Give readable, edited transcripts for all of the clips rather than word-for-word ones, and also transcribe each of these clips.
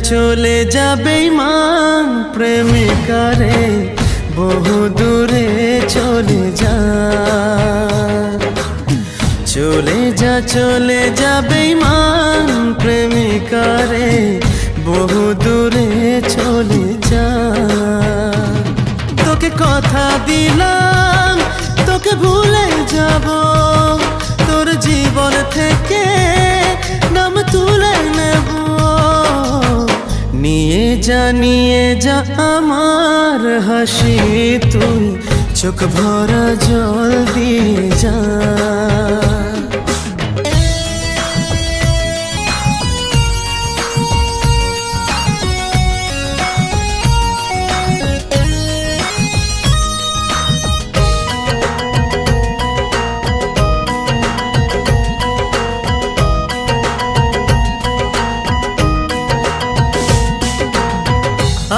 চলে যা বেঈমান প্রেমিকা রে, বহু দূরে চলে যা। চলে যা বেঈমান প্রেমিকা রে, বহু দূরে চলে যা। তোকে কথা দিলাম তোকে ভুলে যাব, তোর জীবন থেকে নাম তুলে নেব। নিয়ে যা আমার হাসি, তুই চোখ ভরা জল দিয়ে যা।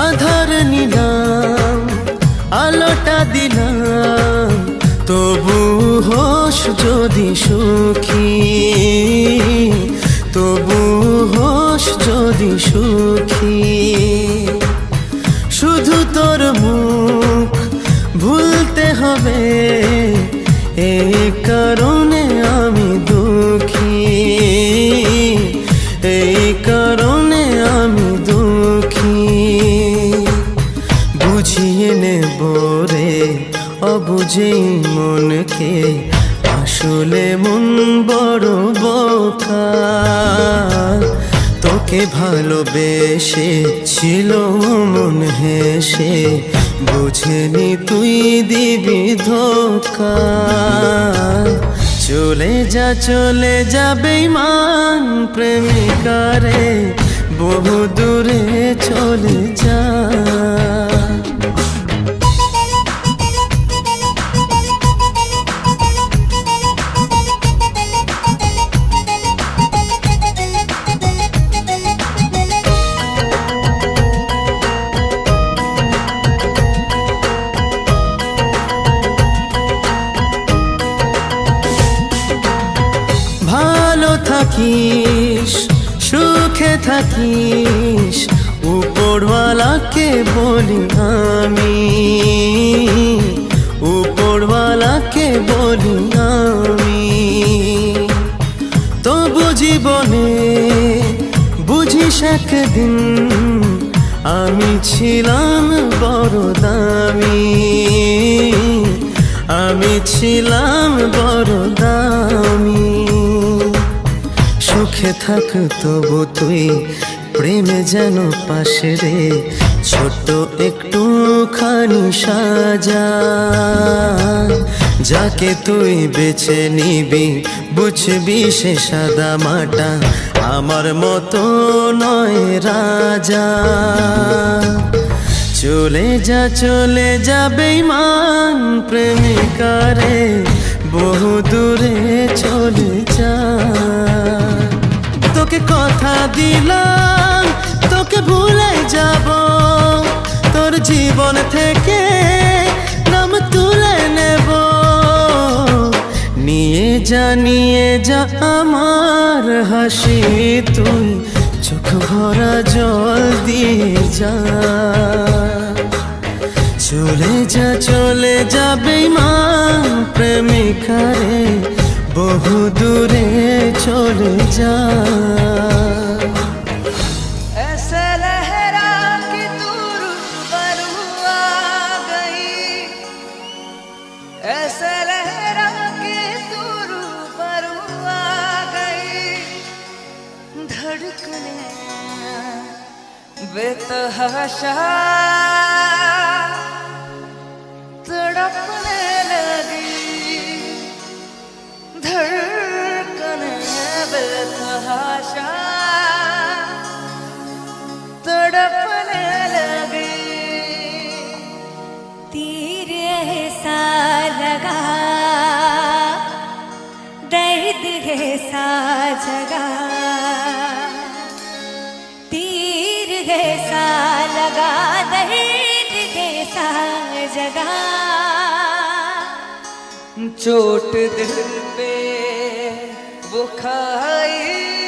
আধার নিলাম আলোটা দিলাম, তবু হোস যদি সুখী, তবু হোস যদি সুখী। শুধু তোর মুখ ভুলতে হবে, এই কারণে আমি দুঃখী, এই কারণে আমি দুঃখী। বুঝিয়ে নেব রে অবুঝেই মনকে, আসলে মন বড় বোকা। তোকে ভালোবেসে ছিল মন হেসে, বুঝেনি তুই দিবি ধোঁকা। চলে যা বেঈমান প্রেমিকা রে, বহু দূরে চলে যা। ভালো থাকিস সুখে থাকিস, উপরওয়ালাকে বলি আমি, উপরওয়ালাকে বলি আমি। তবু জীবনে বুঝিস একদিন, আমি ছিলাম বড় দামি, আমি ছিলাম বড় দামি। সুখে থাক তবু তুই প্রেমে যেন পাশে রে, ছোট্ট একটুখানি সাজা। যাকে তুই বেছে নিবি বুঝবি সে সাদা মাটা, আমার মতো নয় রাজা। চলে যা বেঈমান প্রেমিকা রে, বহু দূরে চলে যা। তোকে কথা দিলাম তোকে ভুলে যাব, তোর জীবন থেকে নাম তুলে নেব। নিয়ে যা আমার হাসি, তুই চোখ ভরা জল দিয়ে যা। চলে যা বেঈমান প্রেমিকা রে, বহু দূরে চলে যা। ऐसे लहरा कि दूर पर आ गई, ऐसे लहरा कि दूर पर आ गई। धड़कने बेतहाशा तड़पने लगी, धड़कने बेतहाशा तड़पने लगी। तीर ऐसा लगा दर्द ऐसा जगा, तीर ऐसा लगा दर्द ऐसा जगा। चोट दिल पे वो खाई